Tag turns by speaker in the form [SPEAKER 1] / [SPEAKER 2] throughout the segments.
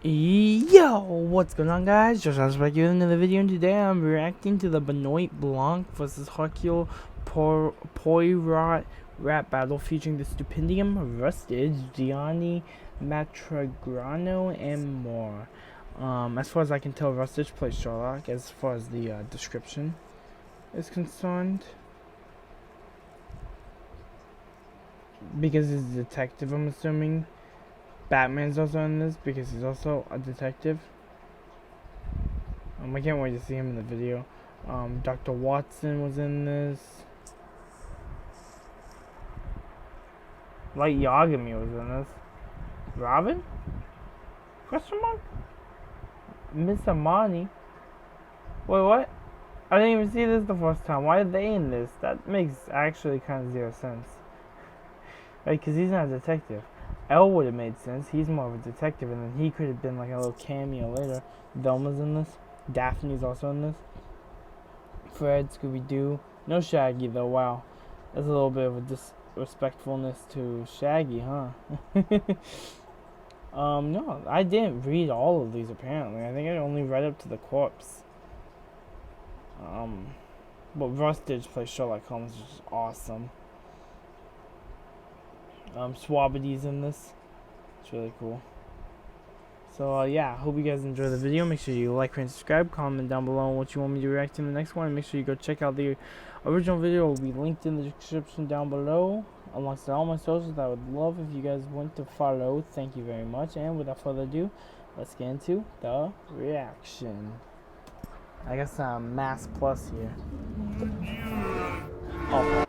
[SPEAKER 1] Yo, what's going on, guys? Just back with another video, and today I'm reacting to the Benoit Blanc vs Hercule Poirot rap battle featuring the Stupendium, Rustage, Gianni Matragrano, and more. As far as I can tell, Rustage plays Sherlock, as far as the description is concerned. Because he's a detective, I'm assuming. Batman's also in this because he's also a detective. I can't wait to see him in the video. Dr. Watson was in this. Light Yagami was in this. Robin? Question mark? Miss Amani? Wait, what? I didn't even see this the first time. Why are they in this? That makes actually kind of zero sense. Right, because he's not a detective. Elle would have made sense. He's more of a detective, and then he could have been like a little cameo later. Velma's in this. Daphne's also in this. Fred, Scooby-Doo. No Shaggy, though. Wow. That's a little bit of a disrespectfulness to Shaggy, huh? No, I didn't read all of these, apparently. I think I only read up to the corpse. But Rustage plays Sherlock Holmes, which is awesome. Swabbity's in this. It's really cool. So yeah, hope you guys enjoy the video. Make sure you like and subscribe. Comment down below on what you want me to react to in the next one. And make sure you go check out the original video. It will be linked in the description down below, alongside all my socials. I would love if you guys went to follow. Thank you very much. And without further ado, let's get into the reaction. I got some Mass Plus here.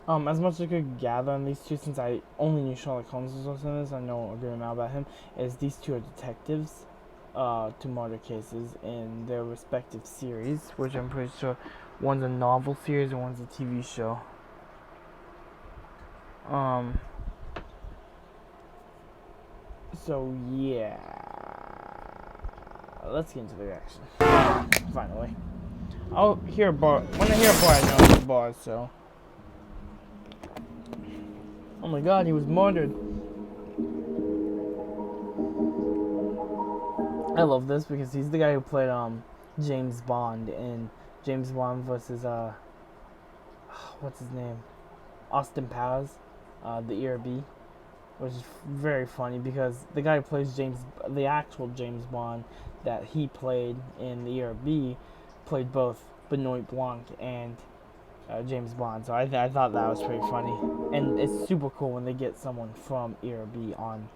[SPEAKER 1] As much as I could gather on these two, since I only knew Sherlock Holmes was also in this, I know a good amount about him, is these two are detectives to murder cases in their respective series, which I'm pretty sure one's a novel series and one's a TV show. So yeah, let's get into the reaction. Finally. I'll hear a bar. When I hear a bar, I know it's a bar, so. Oh my god, he was murdered. I love this because he's the guy who played James Bond in James Bond versus what's his name? Austin Powers, the ERB, which is very funny because the guy who plays the actual James Bond that he played in the ERB played both Benoit Blanc and James Bond, so I thought that was pretty funny, and it's super cool when they get someone from ERB on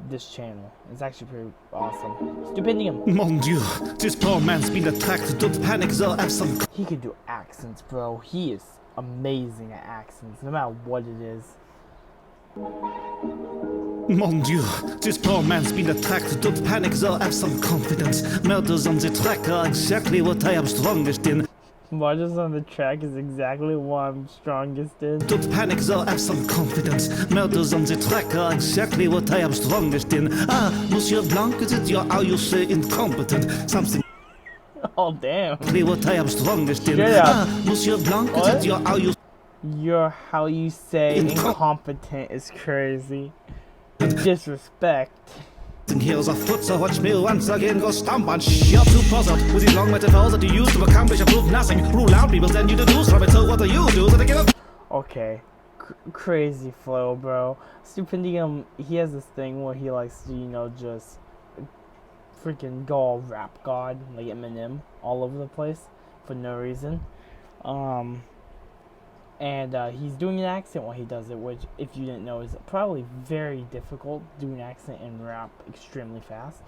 [SPEAKER 1] this channel. It's actually pretty awesome. Stupendium.
[SPEAKER 2] Mon Dieu, this poor man's been attacked. Don't panic, they'll have some.
[SPEAKER 1] He could do accents, bro. He is amazing at accents, no matter what it is.
[SPEAKER 2] Mon Dieu, this poor man's been attacked. Don't panic, they'll have some confidence. Murders on the track are exactly what I am strongest in.
[SPEAKER 1] Murders on the track is exactly what I'm strongest in.
[SPEAKER 2] Don't panic, they'll have some confidence. Murders on the track are exactly what I am strongest in. Ah, Monsieur Blanc, is it your how you say incompetent? Something.
[SPEAKER 1] Oh damn.
[SPEAKER 2] Exactly what I am strongest in.
[SPEAKER 1] Yeah.
[SPEAKER 2] Ah, Monsieur Blanc, is it your how you.
[SPEAKER 1] Your how you say incompetent is crazy. Disrespect.
[SPEAKER 2] Here's a foot, so watch me once again go stomp on you're too puzzled with these long metaphors that you use to accomplish or prove nothing. Rule out people, then you deduce from it, so what do you do? So they get up.
[SPEAKER 1] Okay, crazy flow, bro. Stupendium, he has this thing where he likes to, you know, just freaking go all rap god, like Eminem, all over the place for no reason. And he's doing an accent while he does it, which, if you didn't know, is probably very difficult. Do an accent and rap extremely fast.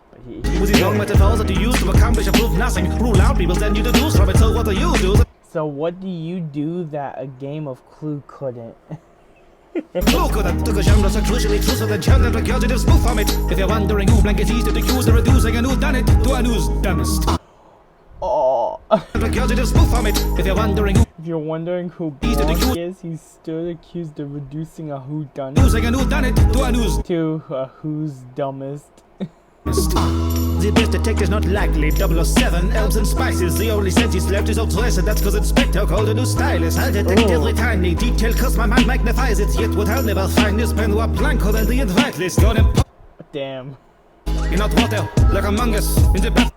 [SPEAKER 1] But he
[SPEAKER 2] with these long metaphors that you use to accomplish or prove nothing. Rule out people, then you deduce from it, so what do you do?
[SPEAKER 1] So what do you do that a game of Clue couldn't?
[SPEAKER 2] Who couldn't? Took a genre so crucially truthful that genre like yours, it is spoof from it. If you're wondering who Blanc is, he's the accuser, reducing a who done it to a who's dumbest.
[SPEAKER 1] Oh.
[SPEAKER 2] Like yours, it is spoof from it. If you're wondering who.
[SPEAKER 1] If you're wondering who Blanc is, he's still accused of reducing a whodunit to a who's dumbest.
[SPEAKER 2] The best detective's not likely. 007, herbs and spices. The only sense he's left is obsessive. That's cause Inspector called a new stylist. I'll detect every tiny detail cause my mind magnifies it. Yet what I'll never find is Benoit Blanc on the invite list. On him.
[SPEAKER 1] Damn.
[SPEAKER 2] in hot water, like Among Us, in the bath.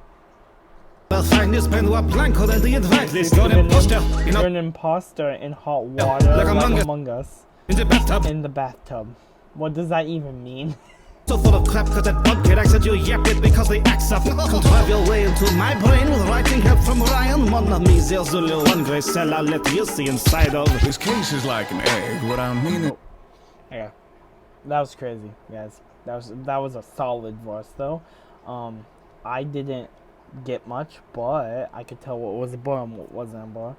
[SPEAKER 2] I'll find this Benoit Blanc on the invite list. You're an imposter,
[SPEAKER 1] you're an imposter in hot water, like Among Us,
[SPEAKER 2] in the bathtub.
[SPEAKER 1] In the bathtub. What does that even mean?
[SPEAKER 2] So full of crap, cause that bucket accent you yap it because they axe up. Come drive your way into my brain with writing help from Ryan. One of me, there's a little one gray cell I'll let you see inside of.
[SPEAKER 3] This case is like an egg, what I mean.
[SPEAKER 1] Yeah, that was crazy, guys. That was a solid verse, though. I didn't get much, but I could tell what was a bar and what wasn't a bar.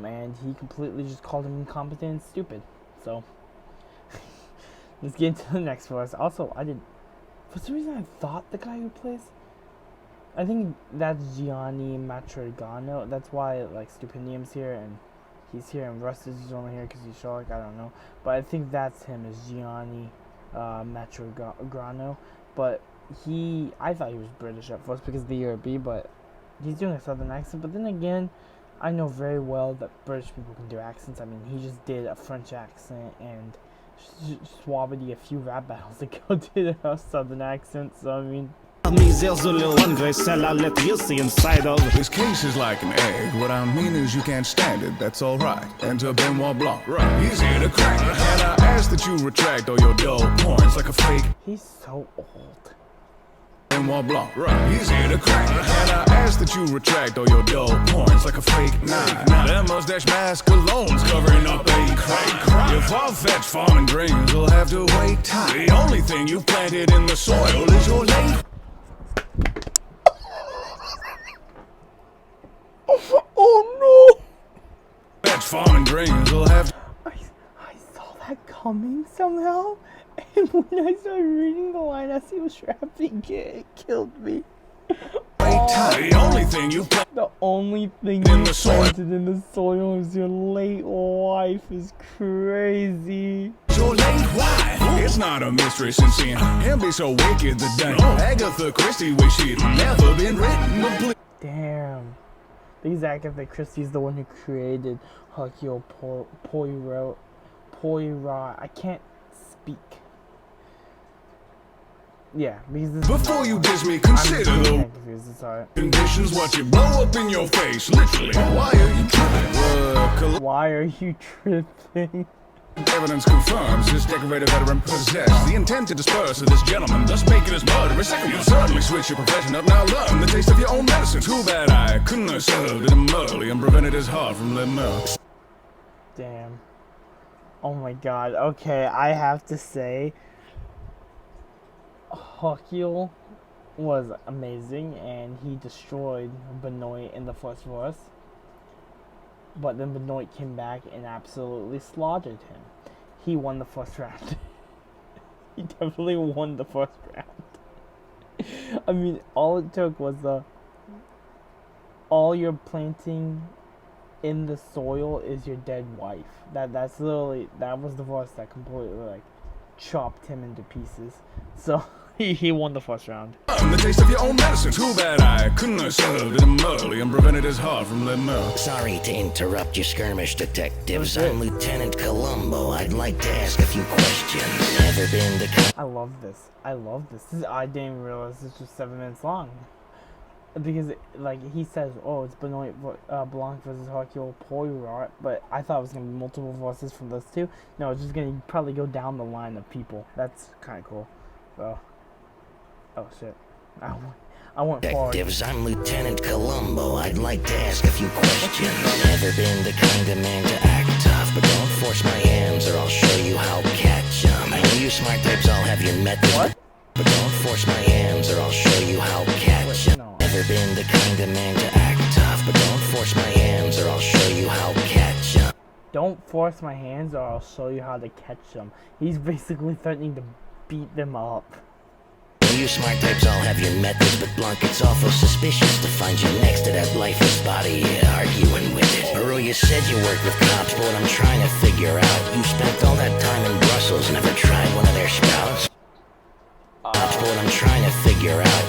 [SPEAKER 1] And he completely just called him incompetent and stupid. So let's get into the next verse. Also, for some reason I thought the guy who plays, I think that's Gianni Matrigano. That's why like Stupendium's here and he's here, and Russ is only here because he's Shark. I don't know, but I think that's him, is Gianni Matrigano. But I thought he was British at first because of the ERB, but he's doing a southern accent. But then again, I know very well that British people can do accents. I mean, he just did a French accent, and Suavity a few rap battles ago did a southern accent, so I mean...
[SPEAKER 2] This
[SPEAKER 3] case is like an egg, what I mean is you can't stand it, that's alright. Enter Benoit Blanc, right, he's here to crack it. And I ask that you retract all your dull points like a fake.
[SPEAKER 1] He's so old.
[SPEAKER 3] Benoit Blanc, right, he's here to crack it. And I ask that you retract all your dull points like a fake nine. That mustache mask alone's covering up a crack. Your far-fetched farming dreams will have to wait time. The only thing you planted in the soil is your late.
[SPEAKER 1] Oh no!
[SPEAKER 3] Fetch farming dreams will have to...
[SPEAKER 1] I saw that coming somehow. And when I started reading the line as he was rapping, it killed me.
[SPEAKER 3] The only thing you
[SPEAKER 1] planted in the soil is your late wife is crazy.
[SPEAKER 3] Your late wife? It's not a mystery since seeing him be so wicked that day. Agatha Christie wish she'd never been written.
[SPEAKER 1] Damn. Because Agatha Christie's the one who created Hercule Poirot. I can't speak. Yeah, because
[SPEAKER 3] before you diss me, consider the conditions what you blow up in your face, literally. Why are you tripping?
[SPEAKER 1] Why are you tripping?
[SPEAKER 3] Evidence confirms this decorated veteran possessed the intent to disperse of this gentleman, thus making his murder a second. You certainly switch your profession up, now learn the taste of your own medicine. Too bad I couldn't have served him early and prevented his heart from letting out.
[SPEAKER 1] Damn. Oh my god. Okay, I have to say, Hercule was amazing, and he destroyed Benoit in the first verse. But then Benoit came back and absolutely slaughtered him. He won the first round. He definitely won the first round. I mean, all it took was all you're planting in the soil is your dead wife. That was the verse that completely like chopped him into pieces. So he won the first round.
[SPEAKER 3] The taste of your own medicine. Too bad I couldn't have served him early and prevented his heart from letting out.
[SPEAKER 4] Sorry to interrupt your skirmish, detectives. I'm Lieutenant Columbo. I'd like to ask a few questions. Never been to...
[SPEAKER 1] I love this. I didn't even realize this was 7 minutes long. Because, like, he says, oh, it's Benoit Blanc versus Hercule Poirot, but I thought it was going to be multiple voices from those two. No, it's just going to probably go down the line of people. That's kind of cool. So, oh, shit. I went forward.
[SPEAKER 4] Detectives, I'm Lieutenant Columbo. I'd like to ask a few questions. Never been the kind of man to act tough, but don't force my hands or I'll show you how catch 'em. I know you smart types all have your methods.
[SPEAKER 1] What?
[SPEAKER 4] But don't force my hands or I'll show you how catch 'em.
[SPEAKER 1] No.
[SPEAKER 4] Never been the kind of man to act tough, but don't force my hands or I'll show you how catch 'em.
[SPEAKER 1] Don't force my hands or I'll show you how to catch them. He's basically threatening to beat them up.
[SPEAKER 4] You smart types all have your methods, but Blanc, it's awful suspicious to find you next to that lifeless body, arguing with it. Poirot, you said you worked with cops, but what I'm trying to figure out, you spent all that time in Brussels, never tried one of their sprouts? Cops, but what I'm trying to figure out,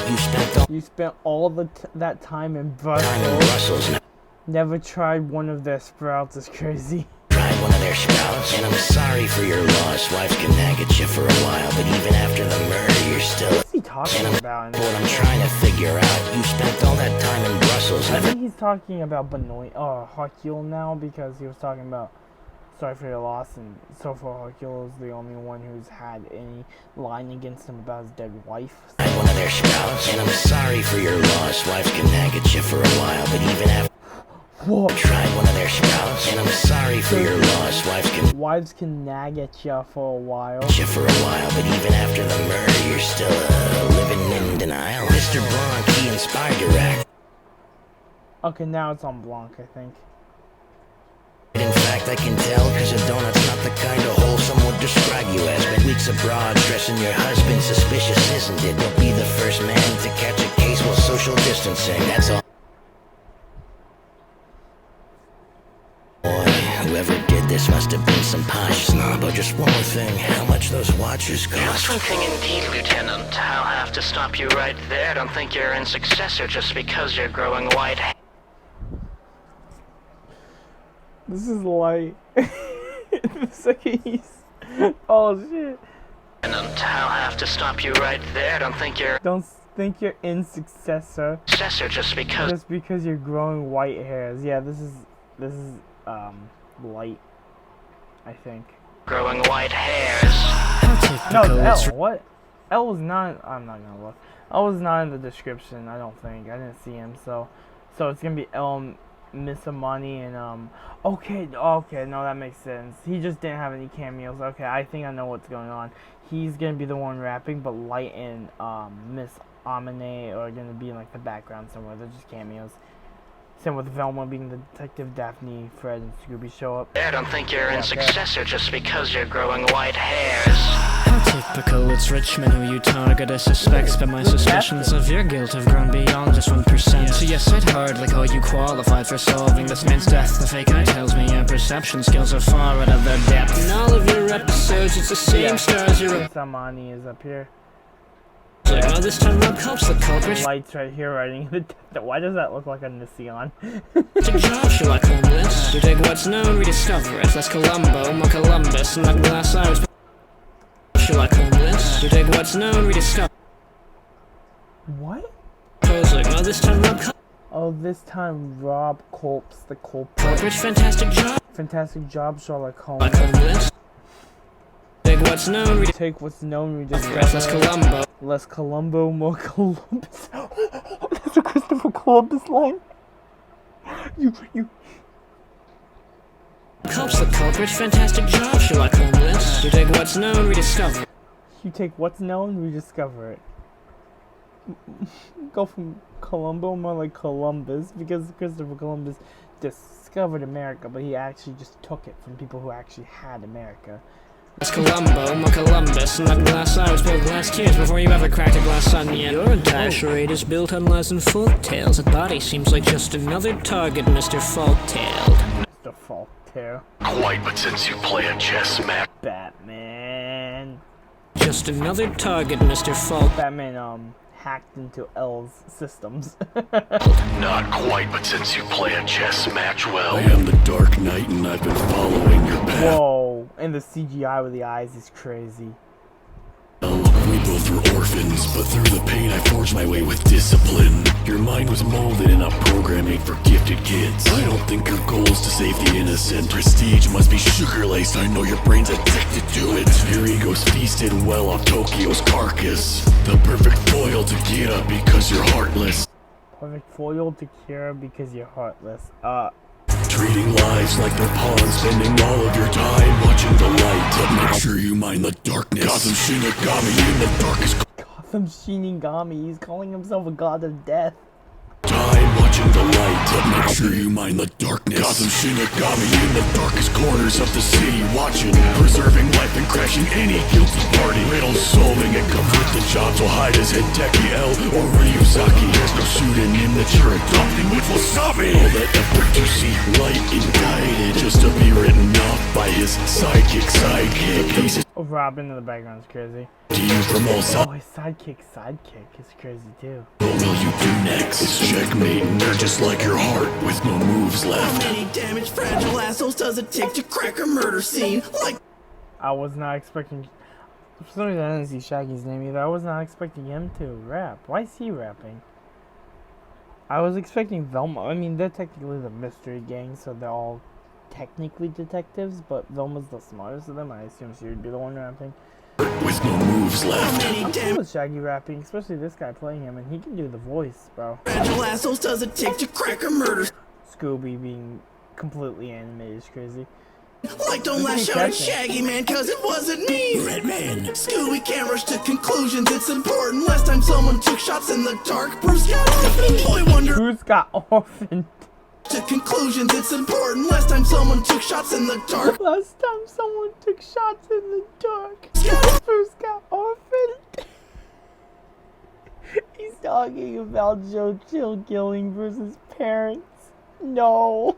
[SPEAKER 1] you spent all that time in Brussels. Never tried one of their sprouts. Is crazy.
[SPEAKER 4] One of their sprouts, and I'm sorry for your loss. Wives can nag at you for a while, but even after the murder, you're still...
[SPEAKER 1] What's he talking about?
[SPEAKER 4] What I'm trying to figure out. You spent all that time in Brussels.
[SPEAKER 1] I think he's talking about Benoit, Hercule now, because he was talking about sorry for your loss, and so far Hercule is the only one who's had any line against him about his dead wife.
[SPEAKER 4] I'm one of their scouts, and I'm sorry for your loss. Wives can nag at you for a while, but even after tried one of their scouts, and I'm sorry for your loss.
[SPEAKER 1] Wives can nag at you for a while.
[SPEAKER 4] But even after the murder, you're still living in denial. Mr. Blanc, he inspired your act.
[SPEAKER 1] Okay, now it's on Blanc, I think.
[SPEAKER 4] In fact, I can tell, cause a donut's not the kind of hole someone would describe you as. Spent weeks abroad, dressing your husband suspicious, isn't it? Don't be the first man to catch a case while social distancing, that's all. Boy, whoever did this must have been some posh snob. Oh, just one more thing, how much those watches cost?
[SPEAKER 5] Just one thing indeed, Lieutenant. I'll have to stop you right there. Don't think you're in successor just because you're growing white.
[SPEAKER 1] This is light. The second he's... Oh, shit.
[SPEAKER 5] Lieutenant, I'll have to stop you right there. Don't think you're
[SPEAKER 1] in successor.
[SPEAKER 5] Successor just because
[SPEAKER 1] you're growing white hairs. Yeah, this is light, I think.
[SPEAKER 5] Growing white hairs.
[SPEAKER 1] No, L. What? L was not. I'm not gonna look. L was not in the description. I don't think. I didn't see him. So it's gonna be L, Miss Amani, and Okay. No, that makes sense. He just didn't have any cameos. Okay, I think I know what's going on. He's gonna be the one rapping, but Light and Miss Amane are gonna be in like the background somewhere. They're just cameos. Same with Velma being the detective, Daphne, Fred, and Scooby show up.
[SPEAKER 5] I don't think you're in successor just because you're growing white hairs.
[SPEAKER 6] How typical, it's rich men who you target as suspects, but my suspicions of your guilt have grown beyond just 1%. So yes, I'd hardly call you qualified for solving this man's death. The fake eye tells me your perception skills are far out of their depth. In all of your episodes, it's the same stars you're...
[SPEAKER 1] Samani is up here.
[SPEAKER 6] Well, this time Rob helps the culprit.
[SPEAKER 1] Lights right here writing the why does that look like a Nissan?
[SPEAKER 6] Take job, Sherlock Holmes. You take what's known, rediscover it. That's Columbo, more Columbus, and that glass iris. Sherlock Holmes. You take what's known, rediscover.
[SPEAKER 1] What?
[SPEAKER 6] Well, this time Rob.
[SPEAKER 1] Oh, this time Rob Culps the culprit.
[SPEAKER 6] Culprit, fantastic job.
[SPEAKER 1] Fantastic job, Sherlock Holmes.
[SPEAKER 6] Take what's known,
[SPEAKER 1] take what's known, rediscover.
[SPEAKER 6] That's Columbo.
[SPEAKER 1] Less Columbo, more Columbus. That's a Christopher Columbus line. You.
[SPEAKER 6] Helps the culprit, fantastic job, Sherlock Holmes. You take what's known, rediscover.
[SPEAKER 1] You take what's known, rediscover it. Go from Columbo more like Columbus, because Christopher Columbus discovered America, but he actually just took it from people who actually had America.
[SPEAKER 6] That's Columbo, more Columbus, and that glass iris built glass tears before you ever cracked a glass onion. Your entire charade is built on lies and folk tales. That body seems like just another target, Mr. Fault-tailed.
[SPEAKER 1] Mr. Fault-tailed.
[SPEAKER 3] Quite, but since you play a chess match...
[SPEAKER 1] Batman.
[SPEAKER 6] Just another target, Mr. Fault.
[SPEAKER 1] Batman, hacked into L's systems.
[SPEAKER 3] Not quite, but since you play a chess match well... I am the Dark Knight, and I've been following your path.
[SPEAKER 1] Whoa, and the CGI with the eyes is crazy.
[SPEAKER 3] We both were orphans, but through the pain I forged my way with discipline. Your mind was molded in a program made for gifted kids. I don't think your goal is to save the innocent. Prestige must be sugar-laced, I know your brain's addicted to it. Your ego's feasted well off Tokyo's carcass. The perfect foil to get up because you're heartless.
[SPEAKER 1] Perfect foil to cure because you're heartless.
[SPEAKER 3] Treating lives like they're pawns, spending all of your time watching the light. But make sure you mind the darkness. Gotham Shinigami in the darkest.
[SPEAKER 1] Gotham Shinigami, he's calling himself a god of death.
[SPEAKER 3] Time watching the light, but make sure you mind the darkness. Gotham Shinigami in the darkest corners of the city, watching, preserving life and crashing any guilty party. Riddle solving, it comes with the job, so hide as Hideki L or Ryuzaki. There's no pseudonym that you're adopting with wasabi. All that effort to see light indicted, just to be written off by his sidekick. He's
[SPEAKER 1] Oh, Robin in the background is crazy.
[SPEAKER 3] to you from all sides.
[SPEAKER 1] Oh, his sidekick is crazy too.
[SPEAKER 3] What will you do next? It's checkmate, and they're just like your heart with no moves left.
[SPEAKER 7] How many damaged fragile assholes does it take to crack a murder scene? Like
[SPEAKER 1] I was not expecting. For some reason, I didn't see Shaggy's name either. I was not expecting him to rap. Why is he rapping? I was expecting Velma. I mean, they're technically the mystery gang, so they're all technically detectives, but Velma's the smartest of them. I assume she would be the one rapping.
[SPEAKER 3] With no moves left.
[SPEAKER 1] I'm cool with Shaggy rapping, especially this guy playing him, and he can do the voice, bro.
[SPEAKER 2] Assholes does it take to crack or murder?
[SPEAKER 1] Scooby being completely animated is crazy.
[SPEAKER 2] Like, don't lash out at Shaggy, man, cause it wasn't me. Red man. Scooby can't rush to conclusions, it's important. Last time someone took shots in the dark, Bruce got orphaned. Boy wonder.
[SPEAKER 1] Bruce got orphaned.
[SPEAKER 2] To conclusions, it's important. Last time someone took shots in the dark.
[SPEAKER 1] Last time someone took shots in the dark, Bruce got orphaned. He's talking about Joe Chill killing Bruce's parents. No.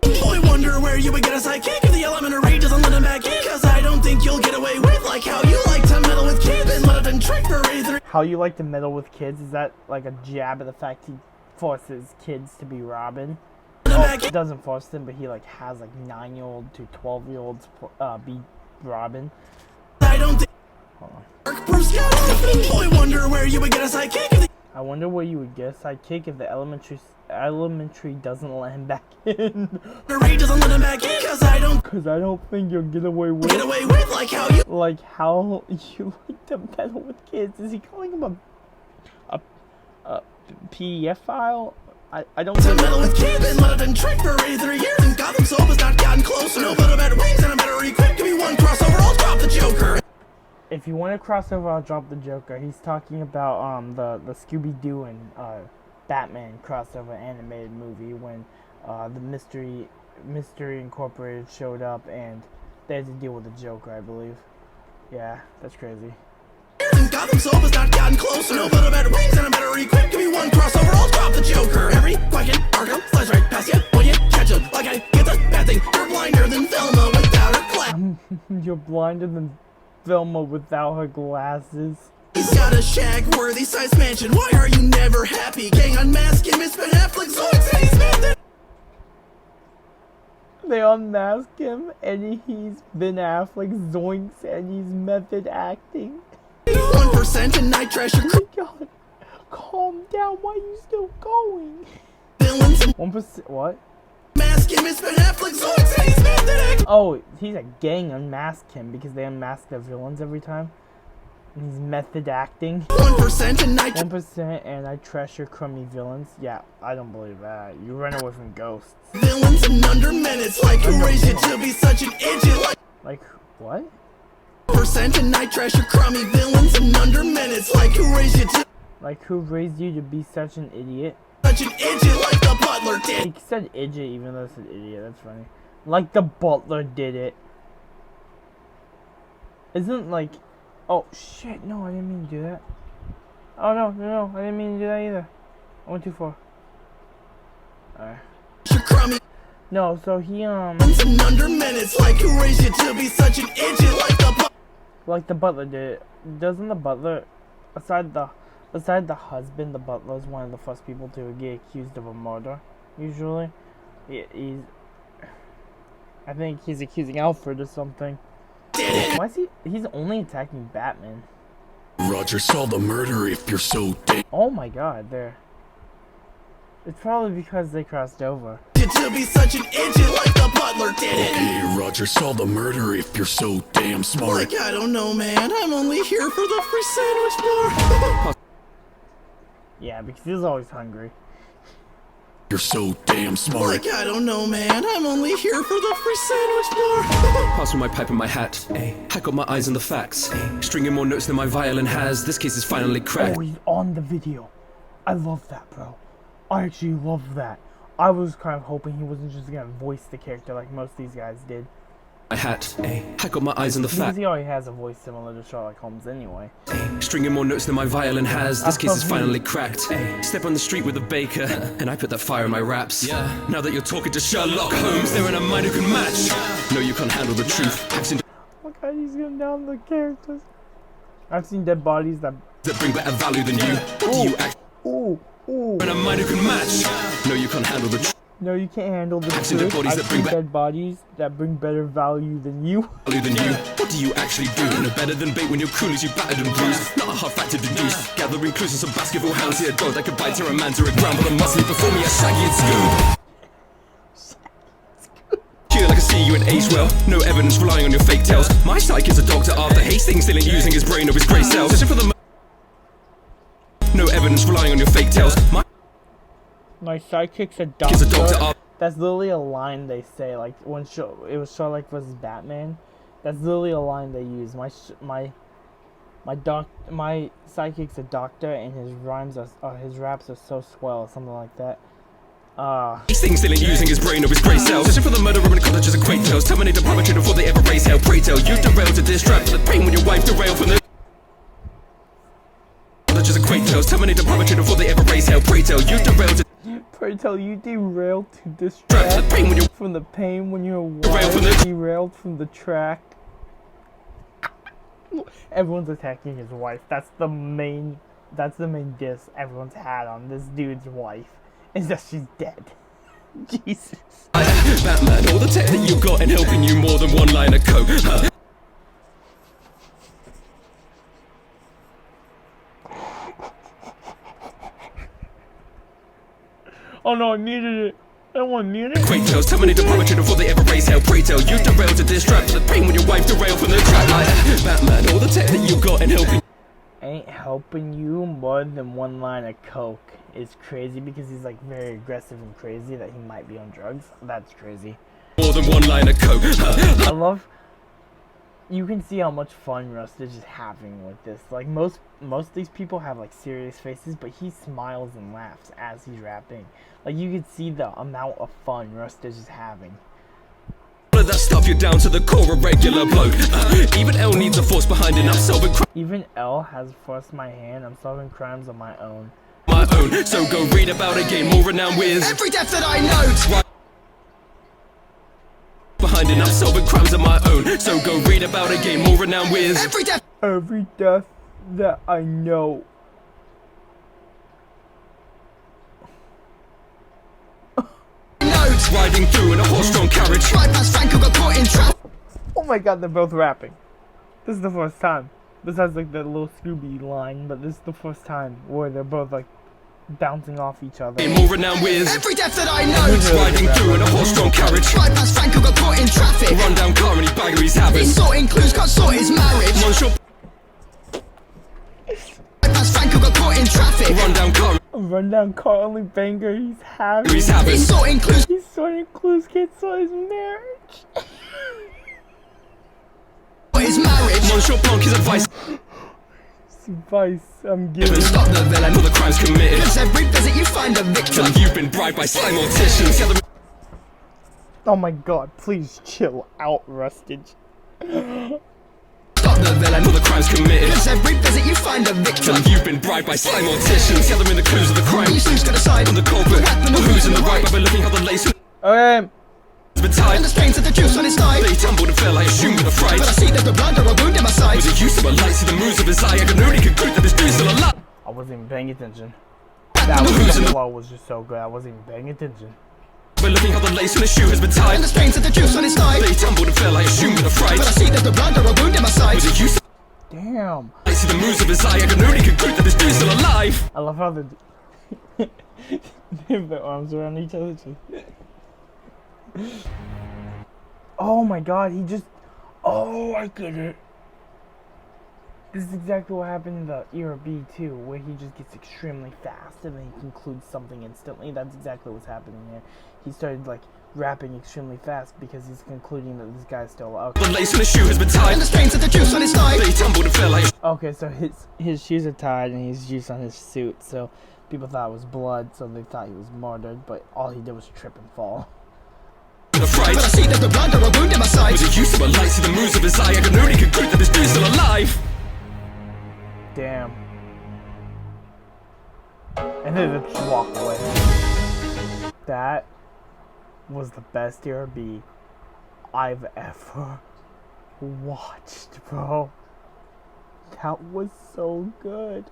[SPEAKER 2] Boy wonder where you would get a sidekick if the elementary doesn't let him back in. Cause I don't think you'll get away with like how you like to meddle with kids and let him trick for either.
[SPEAKER 1] How you like to meddle with kids? Is that like a jab at the fact he forces kids to be Robin? Oh, he doesn't force them, but he like has like 9-year-old to 12-year-olds be Robin.
[SPEAKER 2] I don't think.
[SPEAKER 1] Hold on.
[SPEAKER 2] Bruce got orphaned. Boy wonder where you would get a sidekick if the
[SPEAKER 1] I wonder where you would get a sidekick if the elementary doesn't let him back in.
[SPEAKER 2] doesn't let him back in. Cause I don't
[SPEAKER 1] think you'll get away with
[SPEAKER 2] like how you
[SPEAKER 1] like to meddle with kids. Is he calling him a PDF file? I don't
[SPEAKER 2] to meddle with kids and let him trick for 83 years and Gotham Soap has not gotten closer. No but a better wings and a better equipped. Give me one crossover, I'll drop the Joker.
[SPEAKER 1] If you want to crossover, I'll drop the Joker. He's talking about the Scooby-Doo and Batman crossover animated movie when the Mystery Incorporated showed up and they had to deal with the Joker, I believe. Yeah, that's crazy.
[SPEAKER 2] Gotham Soap has not gotten closer. No but a better wings and a better equipped. Give me one crossover, I'll drop the Joker. Every question, Argo, slice right past you when you catch him. Like I get the bad thing, you're blinder than Velma without her glasses.
[SPEAKER 1] You're blinder than Velma without her glasses.
[SPEAKER 2] He's got a shag-worthy size mansion. Why are you never happy? Gang unmask him, it's Ben Affleck, Zoinks, and he's method.
[SPEAKER 1] They unmask him and he's Ben Affleck, Zoinks, and he's method acting.
[SPEAKER 2] 1% and night trash.
[SPEAKER 1] Oh my god. Calm down, why are you still going?
[SPEAKER 2] Villains and
[SPEAKER 1] 1%, what?
[SPEAKER 2] mask him, it's Ben Affleck, Zoinks, and he's method acting.
[SPEAKER 1] Oh, he's a gang unmasked him because they unmask their villains every time. And he's method acting.
[SPEAKER 2] 1% and night
[SPEAKER 1] 1% and I trash your crummy villains. Yeah, I don't believe that. You run away from ghosts.
[SPEAKER 2] villains in under minutes. Like who raised you to be such an idiot?
[SPEAKER 1] Like, what?
[SPEAKER 2] Percent and night trash your crummy villains in under minutes. Like who raised you to
[SPEAKER 1] Like, who raised you to be such an idiot?
[SPEAKER 2] such an idiot like the butler did.
[SPEAKER 1] He said idiot even though it said idiot. That's funny. Like the butler did it. Isn't like... Oh, shit. No, I didn't mean to do that. Oh, no. I didn't mean to do that either. I went too far. Alright.
[SPEAKER 2] Your crummy
[SPEAKER 1] No, so he,
[SPEAKER 2] villains in under minutes. Like who raised you to be such an idiot
[SPEAKER 1] like the butler did it. Doesn't the butler, beside the husband, the butler is one of the first people to get accused of a murder, usually. I think he's accusing Alfred or something. Why is he's only attacking Batman?
[SPEAKER 3] Roger saw the murder if you're so damn.
[SPEAKER 1] Oh my god, there. It's probably because they crossed over.
[SPEAKER 2] to be such an idiot like the butler did it.
[SPEAKER 3] Hey, Roger saw the murder if you're so damn smart.
[SPEAKER 2] Like, I don't know, man. I'm only here for the free sandwich bar.
[SPEAKER 1] Yeah, because he's always hungry.
[SPEAKER 3] You're so damn smart.
[SPEAKER 2] Like, I don't know, man. I'm only here for the free sandwich bar.
[SPEAKER 7] Pass me my pipe and my hat. I got my eyes on the facts. Stringing more notes than my violin has. This case is finally cracked.
[SPEAKER 1] Oh, he's on the video. I love that, bro. I actually love that. I was kind of hoping he wasn't just gonna voice the character like most of these guys did.
[SPEAKER 7] My hat. I got my eyes on the
[SPEAKER 1] Because
[SPEAKER 7] facts.
[SPEAKER 1] he already has a voice similar to Sherlock Holmes anyway.
[SPEAKER 7] Stringing more notes than my violin has. This case is finally cracked. Step on the street with a baker, and I put that fire in my raps. Now that you're talking to Sherlock Holmes, there ain't a mind who can match. No, you can't handle the truth. Accent
[SPEAKER 1] Oh my god, he's going down the characters. I've seen dead bodies that
[SPEAKER 7] bring better value than you. What do you act?
[SPEAKER 1] Ooh.
[SPEAKER 7] And a mind who can match. No, you can't handle the truth.
[SPEAKER 1] No, you can't handle the
[SPEAKER 7] I've seen dead
[SPEAKER 1] truth.
[SPEAKER 7] bodies
[SPEAKER 1] I've
[SPEAKER 7] that bring
[SPEAKER 1] seen dead bodies that bring better value than you.
[SPEAKER 7] than you. What do you actually do? No better than bait when you're cool as you battered and bruised. Not a hard fact to deduce. Gathering clues of some basketball hounds here. A dog that could bite her, a man to a ground, but I must leave before me a Shaggy and Scooby. Feel like I see you in age well. No evidence relying on your fake tales. My psych is a doctor after Hastings still ain't using his brain or his grey cells. Searching for the no evidence relying on your fake tales.
[SPEAKER 1] My sidekick's a
[SPEAKER 7] Is a doctor
[SPEAKER 1] doctor. That's literally a line they say. Like when it was Sherlock versus Batman. That's literally a line they use. My sidekick's a doctor, and his raps are so swell, something like that.
[SPEAKER 7] Hastings still ain't using his brain or his grey cells. Searching for the murderer in cottages and quake tales. Terminate the poetry before they ever raise hell. Pray tell you derailed to distract the pain when your wife derailed from the cottages and quake tales. Terminate the poetry before they ever raise hell. Pray tell you derailed to
[SPEAKER 1] Pray tell you derailed to distract
[SPEAKER 7] the pain when you
[SPEAKER 1] from the pain when your
[SPEAKER 7] Derailed from
[SPEAKER 1] wife
[SPEAKER 7] the-
[SPEAKER 1] derailed from the track. Everyone's attacking his wife. That's the main diss everyone's had on this dude's wife, is that she's dead. Jesus.
[SPEAKER 7] Batman, all the tech that you got and helping you more than one line of coke.
[SPEAKER 1] Oh no, I needed it. That one needed it.
[SPEAKER 7] Quake tales, terminate the poetry before they ever raise hell. Pray tell you derailed to distract the pain when your wife derailed from the track. Batman, all the tech that you got and helping
[SPEAKER 1] Ain't helping you more than one line of coke is crazy, because he's like very aggressive and crazy that he might be on drugs. That's crazy.
[SPEAKER 7] more than one line of coke.
[SPEAKER 1] I love. You can see how much fun Rustage is having with this. Like most of these people have like serious faces, but he smiles and laughs as he's rapping. Like you can see the amount of fun Rustage is having.
[SPEAKER 7] All of that stuff, you're down to the core, a regular bloke. Even L needs a force behind it. I'm solving
[SPEAKER 1] Even L has forced my hand. I'm solving crimes on my own.
[SPEAKER 7] my own. So go read about it, gain more renown with
[SPEAKER 2] Every death that I know.
[SPEAKER 7] behind it. I'm solving crimes of my own. So go read about it, gain more renown with
[SPEAKER 2] Every death
[SPEAKER 1] Every death that I know.
[SPEAKER 2] notes.
[SPEAKER 7] riding through in a horse-drawn carriage.
[SPEAKER 2] Right past Frank who got caught in traffic.
[SPEAKER 1] Oh my god, they're both rapping. This is the first time. Besides like the little Scooby line, but this is the first time where they're both like bouncing off each other.
[SPEAKER 7] Gain more renown with
[SPEAKER 2] Every death that I know.
[SPEAKER 7] riding through in a horse-drawn carriage.
[SPEAKER 2] Right past Frank who got caught in traffic.
[SPEAKER 7] Run down car and he bagger he's having.
[SPEAKER 2] He's sorting clues, can't sort his marriage.
[SPEAKER 7] One shot,
[SPEAKER 2] Right past Frank who got caught in traffic.
[SPEAKER 7] run down car
[SPEAKER 1] A rundown car only banger he's having.
[SPEAKER 7] he's having.
[SPEAKER 2] He's sorting clues.
[SPEAKER 1] He's sorting clues, can't sort his marriage.
[SPEAKER 2] His marriage.
[SPEAKER 7] One shot Blanc, his advice.
[SPEAKER 1] It's advice I'm giving.
[SPEAKER 2] Stop the villain.
[SPEAKER 7] For the crimes committed.
[SPEAKER 2] Cause every visit you find a victim.
[SPEAKER 7] Till you've been bribed by slime morticians. Gather
[SPEAKER 1] Oh my god, please chill out, Rustage.
[SPEAKER 2] Stop the villain.
[SPEAKER 7] for the crimes committed.
[SPEAKER 2] Cause every visit you find a victim.
[SPEAKER 7] Till you've been bribed by slime morticians. Gathering the clues of the crime.
[SPEAKER 2] You soon's gonna decide
[SPEAKER 7] On the culprit,
[SPEAKER 2] weapon
[SPEAKER 7] or
[SPEAKER 2] or
[SPEAKER 7] who's in the right by looking how the lace has
[SPEAKER 1] Okay,
[SPEAKER 7] been tied.
[SPEAKER 2] And the stains of the juice on his thigh.
[SPEAKER 7] They tumbled and fell, I assumed with a fright.
[SPEAKER 2] But I see there's no blood or a wound in my side.
[SPEAKER 7] Was it use of a light, see the moves of his eye. I can only conclude that this dude's still alive.
[SPEAKER 1] I wasn't even paying attention. That flow was just so good, I wasn't even paying attention.
[SPEAKER 7] By looking how the lace on his shoe has been tied.
[SPEAKER 2] And the stains of the juice on his thigh.
[SPEAKER 7] They tumbled and fell, I assumed with a fright.
[SPEAKER 2] But I see there's no blood or a wound in my side.
[SPEAKER 7] Was it use of
[SPEAKER 1] Damn.
[SPEAKER 7] I see the moves of his eye. I can only conclude that this dude's still alive.
[SPEAKER 1] I love how they have their arms around each other. Oh my god, he just... Oh, I get it. This is exactly what happened in the Era B too, where he just gets extremely fast and then he concludes something instantly. That's exactly what's happening here. He started like rapping extremely fast because he's concluding that this guy's still alive.
[SPEAKER 7] The lace on his shoe has been tied.
[SPEAKER 2] And the stains of the juice on his thigh.
[SPEAKER 7] They tumbled and fell, I
[SPEAKER 1] Okay, so his shoes are tied and he's juice on his suit, so people thought it was blood, so they thought he was murdered, but all he did was trip and fall.
[SPEAKER 7] with a fright.
[SPEAKER 2] But I see there's no blood or a wound in my side.
[SPEAKER 7] Was it use of a light, see the moves of his eye. I can only conclude that this dude's still alive.
[SPEAKER 1] Damn. And then they just walk away. That was the best Era B I've ever watched, bro. That was so good.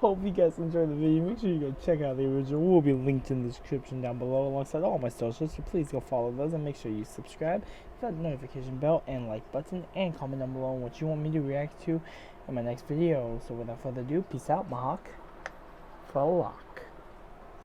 [SPEAKER 1] hope you guys enjoyed the video. Make sure you go check out the original. Will be linked in the description down below alongside all my socials. So please go follow those and make sure you subscribe, hit that notification bell and like button, and comment down below on what you want me to react to in my next video. So without further ado, peace out, Mahawk. For a lock.